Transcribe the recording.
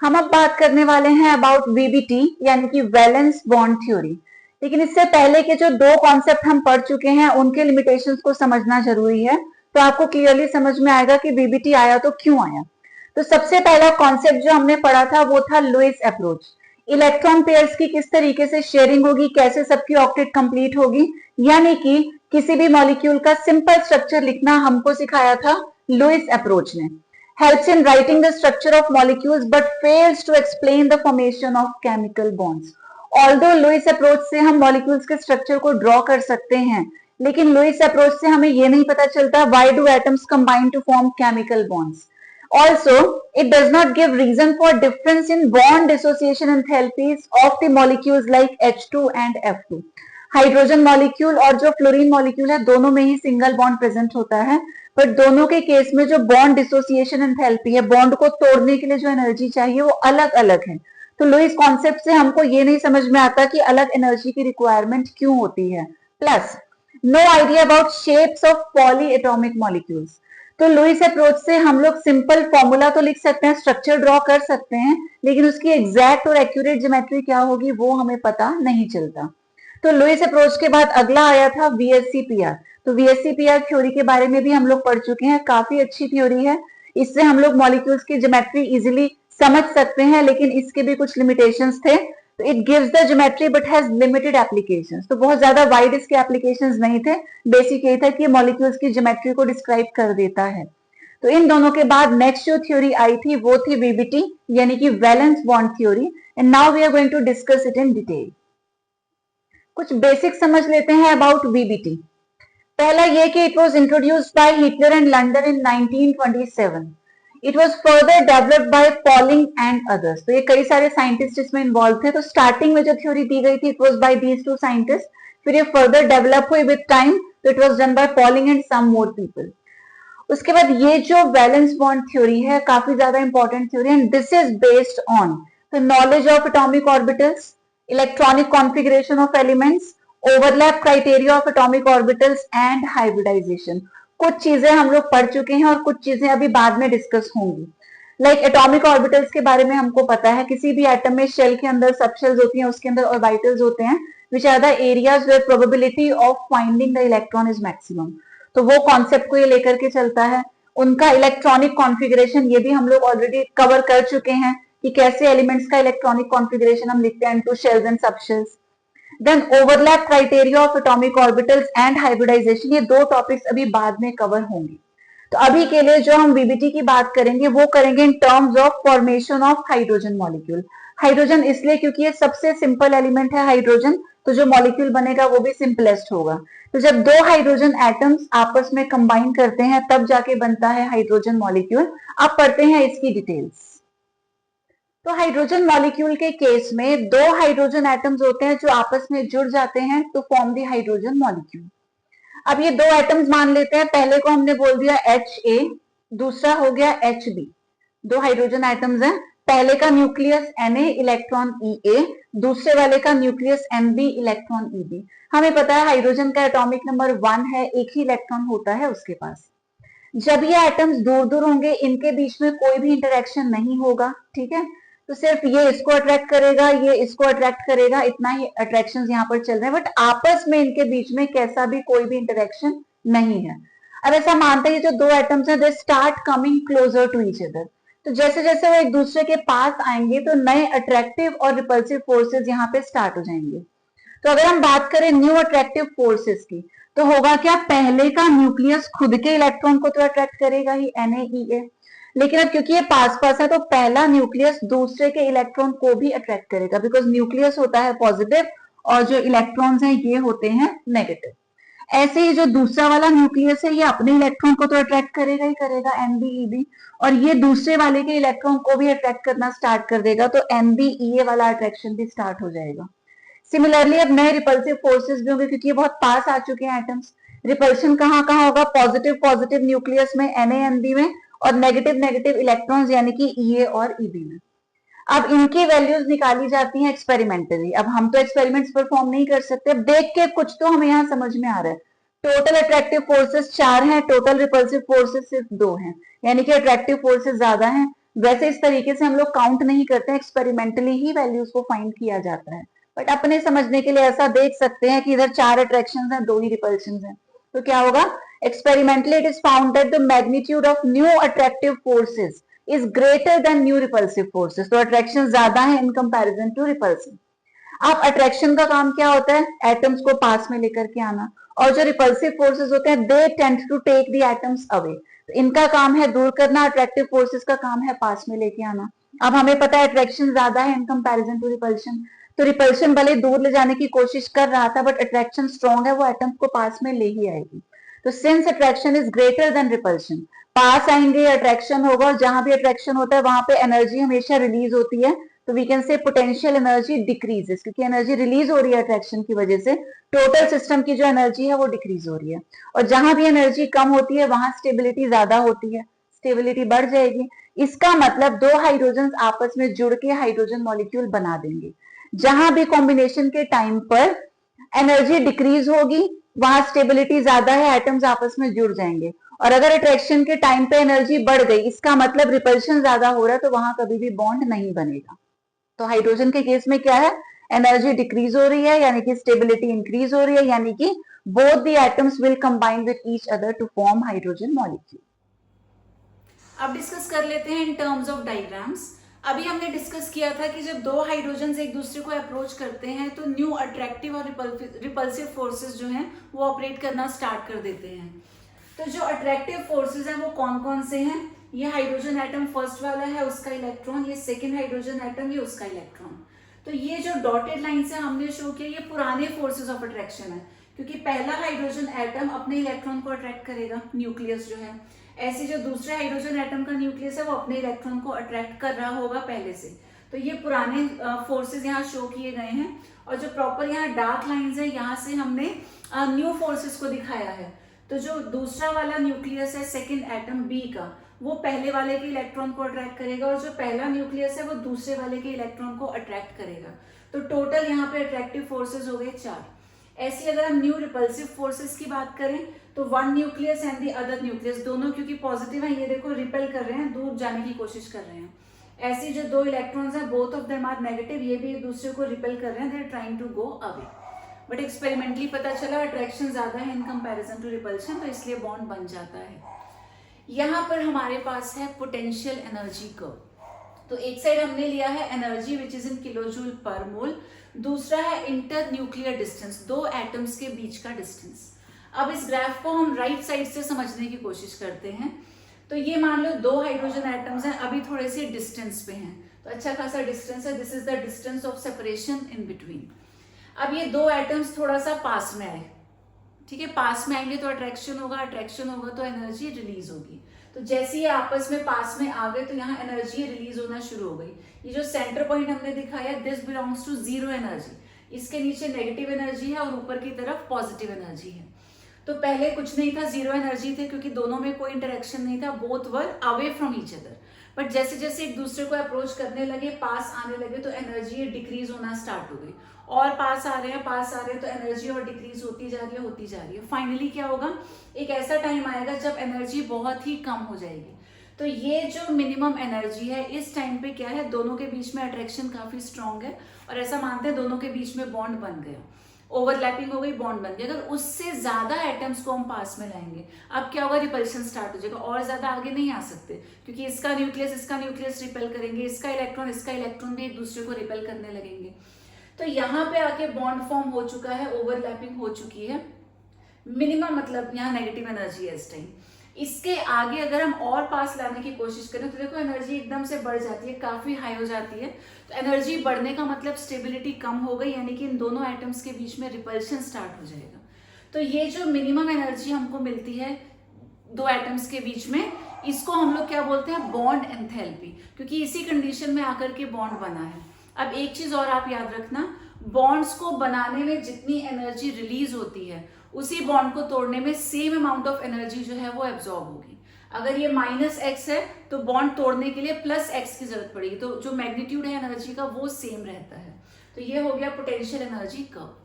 हम अब बात करने वाले हैं अबाउट वीबीटी यानी कि वैलेंस बॉन्ड थ्योरी। लेकिन इससे पहले के जो दो कॉन्सेप्ट हम पढ़ चुके हैं उनके लिमिटेशंस को समझना जरूरी है, तो आपको क्लियरली समझ में आएगा कि वीबीटी आया तो क्यों आया। तो सबसे पहला कॉन्सेप्ट जो हमने पढ़ा था वो था लुईस अप्रोच। इलेक्ट्रॉन पेयर्स की किस तरीके से शेयरिंग होगी, कैसे सबकी ऑक्टेट कंप्लीट होगी, यानी कि किसी भी मॉलिक्यूल का सिंपल स्ट्रक्चर लिखना हमको सिखाया था लुईस अप्रोच ने। Helps in writing the structure of molecules but fails to explain the formation of chemical bonds. Although Lewis approach से हम molecules के structure को draw कर सकते हैं, लेकिन Lewis approach से हमें ये नहीं पता चलता why do atoms combine to form chemical bonds. Also, it does not give reason for difference in bond dissociation enthalpies of the molecules like H2 and F2. Hydrogen molecule और जो fluorine molecule है दोनों में ही single bond present होता है, पर दोनों के केस में जो बॉन्ड डिसोसिएशन एंथैल्पी है, बॉन्ड को तोड़ने के लिए जो एनर्जी चाहिए वो अलग अलग है। तो लुईस कॉन्सेप्ट से हमको ये नहीं समझ में आता कि अलग एनर्जी की रिक्वायरमेंट क्यों होती है। Plus no idea about shapes of polyatomic molecules. तो लुईस अप्रोच से हम लोग सिंपल फॉर्मूला तो लिख सकते हैं, स्ट्रक्चर ड्रॉ कर सकते हैं, लेकिन उसकी एग्जैक्ट और एक्यूरेट ज्योमेट्री क्या होगी वो हमें पता नहीं चलता। तो लुईस अप्रोच के बाद अगला आया था वीएससीपीआर। तो वीएससीपीआर थ्योरी के बारे में भी हम लोग पढ़ चुके हैं, काफी अच्छी थ्योरी है। इससे हम लोग मॉलिक्यूल्स की ज्योमेट्री इजीली समझ सकते हैं, लेकिन इसके भी कुछ लिमिटेशंस थे। तो it gives the geometry but has limited applications. तो बहुत ज्यादा वाइड इसके एप्लीकेशंस नहीं थे, बेसिक यही था कि मॉलिक्यूल्स की ज्योमेट्री को डिस्क्राइब कर देता है। तो इन दोनों के बाद नेक्स्ट जो थ्योरी आई थी वो थी वीबीटी यानी कि valence bond theory, and now we are going to discuss it in detail. कुछ बेसिक समझ लेते हैं अबाउट वीबीटी। पहला ये कि it was introduced by Heitler in London in 1927। It was further developed by Pauling and others. तो ये कई सारे साइंटिस्ट इसमें इन्वॉल्व थे। तो स्टार्टिंग में जो थ्योरी दी गई थी it was by these two scientist, फिर ये फर्दर डेवलप हुई विद टाइम, तो it was done by Pauling and some more people. उसके बाद ये जो वैलेंस बॉन्ड थ्योरी है काफी ज्यादा important theory, and this is based on the knowledge of atomic orbitals, electronic configuration of elements, overlap criteria of atomic orbitals and hybridisation. कुछ चीजें हम लोग पढ़ चुके हैं और कुछ चीजें अभी बाद में डिस्कस होंगी। लाइक एटॉमिक ऑर्बिटल्स के बारे में हमको पता है, किसी भी एटम में शेल के अंदर सब शेल्स होती हैं, उसके अंदर ऑर्बिटल्स होते हैं, which are the areas where probability of finding the electron is maximum. तो वो कॉन्सेप्ट को ये लेकर के चलता है। उनका इलेक्ट्रॉनिक कॉन्फ़िगरेशन ये भी हम लोग ऑलरेडी कवर कर चुके हैं कि कैसे एलिमेंट्स का इलेक्ट्रॉनिक कॉन्फ़िगरेशन हम लिखते हैं into shells and subshells. Then overlap criteria of atomic orbitals and hybridisation, ये दो टॉपिक्स अभी बाद में कवर होंगे। तो अभी के लिए जो हम वीबीटी की बात करेंगे वो करेंगे in terms of formation of hydrogen molecule. Hydrogen इसलिए क्योंकि ये सबसे सिंपल एलिमेंट है हाइड्रोजन, तो जो मॉलिक्यूल बनेगा वो भी सिंपलेस्ट होगा। तो जब दो हाइड्रोजन एटम्स आपस में कंबाइन करते हैं तब जाके बनता है हाइड्रोजन मॉलिक्यूल। अब पढ़ते हैं इसकी डिटेल्स। तो हाइड्रोजन मॉलिक्यूल के केस में दो हाइड्रोजन एटम्स होते हैं जो आपस में जुड़ जाते हैं to form the hydrogen molecule. अब ये दो एटम्स मान लेते हैं, पहले को हमने बोल दिया HA, दूसरा हो गया HB। दो हाइड्रोजन एटम्स हैं, पहले का न्यूक्लियस Na इलेक्ट्रॉन Ea, दूसरे वाले का न्यूक्लियस Nb इलेक्ट्रॉन Eb। हमें पता है हाइड्रोजन का एटॉमिक नंबर 1 है, एक ही इलेक्ट्रॉन होता है उसके पास। जब ये एटम्स दूर दूर होंगे इनके बीच में कोई भी इंटरेक्शन नहीं होगा, ठीक है। तो सिर्फ ये इसको अट्रैक्ट करेगा, ये इसको अट्रैक्ट करेगा, इतना ही अट्रैक्शन यहाँ पर चल रहे हैं, बट आपस में इनके बीच में कैसा भी कोई भी इंटरेक्शन नहीं है। अब ऐसा मानते हैं जो दो एटम्स हैं they start coming closer to each other. तो जैसे जैसे वो एक दूसरे के पास आएंगे तो नए अट्रैक्टिव और रिपल्सिव फोर्सेस यहाँ पे स्टार्ट हो जाएंगे। तो अगर हम बात करें न्यू अट्रैक्टिव फोर्सेस की, तो होगा क्या, पहले का न्यूक्लियस खुद के इलेक्ट्रॉन को तो अट्रैक्ट करेगा ही NaEA, लेकिन अब क्योंकि ये पास पास है तो पहला न्यूक्लियस दूसरे के इलेक्ट्रॉन को भी अट्रैक्ट करेगा, बिकॉज न्यूक्लियस होता है पॉजिटिव और जो इलेक्ट्रॉन्स हैं ये होते हैं नेगेटिव। ऐसे ही जो दूसरा वाला न्यूक्लियस है ये अपने इलेक्ट्रॉन को तो अट्रैक्ट करेगा ही करेगा, NbEb, और ये दूसरे वाले के इलेक्ट्रॉन को भी अट्रैक्ट करना स्टार्ट कर देगा, तो NbEa वाला अट्रैक्शन भी स्टार्ट हो जाएगा। सिमिलरली अब नए रिपल्सिव फोर्सेस भी होंगे क्योंकि ये बहुत पास आ चुके हैं एटम्स। रिपल्शन कहाँ कहाँ होगा, पॉजिटिव पॉजिटिव न्यूक्लियस में NaNb में, और नेगेटिव नेगेटिव इलेक्ट्रॉन्स यानी कि Ea और Eb में। अब इनकी वैल्यूज निकाली जाती हैं एक्सपेरिमेंटली। अब हम तो एक्सपेरिमेंट्स परफॉर्म नहीं कर सकते, अब देख के कुछ तो हमें यहाँ समझ में आ रहा है। टोटल अट्रैक्टिव फोर्सेस 4 हैं, टोटल रिपल्सिव फोर्सेस सिर्फ 2 हैं, यानी कि अट्रैक्टिव फोर्सेस ज्यादा हैं, वैसे इस तरीके से हम लोग काउंट नहीं करते हैं, एक्सपेरिमेंटली ही वैल्यूज को फाइंड किया जाता है। बट अपने समझने के लिए ऐसा देख सकते हैं कि इधर 4 अट्रैक्शन हैं, 2 ही रिपल्शन हैं। तो क्या होगा, experimentally it is found that the magnitude of new attractive forces is greater then new repulsive forces. तो अट्रैक्शन ज्यादा है इन कंपैरिजन टू रिपल्सन। अब अट्रैक्शन का काम क्या होता है, एटम्स को पास में लेकर के आना, और जो रिपल्सिव फोर्सेस होते हैं they tend to take the atoms away. तो इनका काम है दूर करना, अट्रैक्टिव फोर्सेस का काम है पास में लेके आना। अब हमें पता है अट्रैक्शन ज्यादा है इन कंपैरिजन टू रिपल्शन, तो रिपल्शन भले दूर ले जाने की कोशिश कर रहा था बट अट्रैक्शन स्ट्रॉन्ग है, वो एटम्स को पास में ले ही आएगी। तो since attraction is greater than repulsion, पास आएंगे अट्रैक्शन होगा, और जहां भी अट्रैक्शन होता है वहां पे एनर्जी हमेशा रिलीज होती है। तो we can say potential energy decreases, क्योंकि एनर्जी रिलीज हो रही है अट्रैक्शन की वजह से, टोटल सिस्टम की जो एनर्जी है वो डिक्रीज हो रही है। और जहां भी एनर्जी कम होती है वहां स्टेबिलिटी ज्यादा होती है, स्टेबिलिटी बढ़ जाएगी। इसका मतलब दो हाइड्रोजन आपस में जुड़ के हाइड्रोजन मॉलिक्यूल बना देंगे। जहां भी कॉम्बिनेशन के टाइम पर एनर्जी डिक्रीज होगी वहां स्टेबिलिटी ज्यादा है, एटम्स आपस में जुड़ जाएंगे। और अगर अट्रैक्शन के टाइम पे एनर्जी बढ़ गई, इसका मतलब रिपल्शन ज्यादा हो रहा है, तो वहां कभी भी बॉन्ड नहीं बनेगा। तो हाइड्रोजन के केस में क्या है, एनर्जी डिक्रीज हो रही है यानी कि स्टेबिलिटी इंक्रीज हो रही है, यानी कि both the atoms will combine with each other to form hydrogen molecule. अब डिस्कस कर लेते हैं इन टर्म्स ऑफ डायग्राम्स। अभी हमने डिस्कस किया था कि जब दो हाइड्रोजन एक दूसरे को अप्रोच करते हैं तो न्यू अट्रैक्टिव और रिपल्सिव फोर्सेस जो हैं वो ऑपरेट करना स्टार्ट कर देते हैं। तो जो अट्रैक्टिव फोर्सेस हैं वो कौन कौन से हैं, ये हाइड्रोजन एटम फर्स्ट वाला है उसका इलेक्ट्रॉन, ये सेकेंड हाइड्रोजन एटम ये उसका इलेक्ट्रॉन। तो ये जो डॉटेड लाइन से हमने शो किया ये पुराने फोर्सेस ऑफ अट्रैक्शन है, क्योंकि पहला हाइड्रोजन एटम अपने इलेक्ट्रॉन को अट्रैक्ट करेगा, न्यूक्लियस जो है। ऐसे जो दूसरे हाइड्रोजन एटम का न्यूक्लियस है वो अपने इलेक्ट्रॉन को अट्रैक्ट कर रहा होगा पहले से। तो ये पुराने फोर्सेस यहाँ शो किए गए हैं। और जो प्रॉपर यहाँ डार्क लाइंस है यहाँ से हमने न्यू फोर्सेस को दिखाया है। तो जो दूसरा वाला न्यूक्लियस है सेकेंड एटम बी का, वो पहले वाले के इलेक्ट्रॉन को अट्रैक्ट करेगा, और जो पहला न्यूक्लियस है वो दूसरे वाले के इलेक्ट्रॉन को अट्रैक्ट करेगा। तो टोटल यहाँ पे अट्रैक्टिव फोर्सेस हो गए 4। ऐसी अगर हम न्यू रिपल्सिव फोर्सेस की बात करें तो one nucleus and the other nucleus, दोनों क्योंकि पॉजिटिव है, ये देखो रिपेल कर रहे हैं, दूर जाने की कोशिश कर रहे हैं। ऐसी जो दो इलेक्ट्रॉन्स हैं both of them are negative, ये भी एक दूसरे को रिपेल कर रहे हैं, they are trying to go away. But experimentally पता चला अट्रैक्शन ज्यादा है इन कंपैरिजन टू रिपल्शन, तो इसलिए बॉन्ड बन जाता है। यहाँ पर हमारे पास है पोटेंशियल एनर्जी कर्व। तो एक साइड हमने लिया है energy which is in kilojoule पर मोल, दूसरा है इंटर न्यूक्लियर डिस्टेंस, दो एटम्स के बीच का डिस्टेंस। अब इस ग्राफ को हम राइट साइड से समझने की कोशिश करते हैं। तो ये मान लो दो हाइड्रोजन एटम्स हैं, अभी थोड़े से डिस्टेंस पे हैं, तो अच्छा खासा डिस्टेंस है, this is the distance of separation in between. अब ये दो एटम्स थोड़ा सा पास में आए, ठीक है, पास में आएंगे तो अट्रैक्शन होगा, अट्रैक्शन होगा तो एनर्जी रिलीज होगी। तो जैसे ये आपस में पास में आ गए तो यहाँ एनर्जी रिलीज होना शुरू हो गई। ये जो सेंटर पॉइंट हमने दिखाया this belongs to zero energy, इसके नीचे नेगेटिव एनर्जी है और ऊपर की तरफ पॉजिटिव एनर्जी है। तो पहले कुछ नहीं था, जीरो एनर्जी थे क्योंकि दोनों में कोई इंटरेक्शन नहीं था, both were away from each other. But जैसे जैसे एक दूसरे को अप्रोच करने लगे, पास आने लगे, तो एनर्जी डिक्रीज होना स्टार्ट हो गई, और पास आ रहे हैं पास आ रहे हैं, तो एनर्जी और डिक्रीज होती जा रही है होती जा रही है। फाइनली क्या होगा, एक ऐसा टाइम आएगा जब एनर्जी बहुत ही कम हो जाएगी। तो ये जो मिनिमम एनर्जी है इस टाइम पे क्या है, दोनों के बीच में अट्रैक्शन काफी स्ट्रांग है, और ऐसा मानते हैं दोनों के बीच में बॉन्ड बन गया, ओवरलैपिंग हो गई, बॉन्ड बन गया। अगर उससे ज्यादा एटम्स को हम पास में लाएंगे, अब क्या होगा, रिपल्शन स्टार्ट हो जाएगा, और ज्यादा आगे नहीं आ सकते, क्योंकि इसका न्यूक्लियस रिपेल करेंगे, इसका इलेक्ट्रॉन भी एक दूसरे को रिपेल करने लगेंगे। तो यहाँ पे आके बॉन्ड फॉर्म हो चुका है, ओवरलैपिंग हो चुकी है, मिनिमम मतलब यहाँ नेगेटिव एनर्जी है इस टाइम। इसके आगे अगर हम और पास लाने की कोशिश करें तो देखो एनर्जी एकदम से बढ़ जाती है, काफी हाई हो जाती है। तो एनर्जी बढ़ने का मतलब स्टेबिलिटी कम हो गई, यानी कि इन दोनों एटम्स के बीच में रिपल्शन स्टार्ट हो जाएगा। तो ये जो मिनिमम एनर्जी हमको मिलती है दो एटम्स के बीच में, इसको हम लोग क्या बोलते हैं, बॉन्ड एंथैल्पी, क्योंकि इसी कंडीशन में आकर के बॉन्ड बना है। अब एक चीज और आप याद रखना, बॉन्ड्स को बनाने में जितनी एनर्जी रिलीज होती है उसी बॉन्ड को तोड़ने में सेम अमाउंट ऑफ एनर्जी जो है वो एब्जॉर्ब होगी। अगर ये -x है तो बॉन्ड तोड़ने के लिए +x की जरूरत पड़ेगी, तो जो मैग्नीट्यूड है एनर्जी का वो सेम रहता है। तो ये हो गया पोटेंशियल एनर्जी कर्व।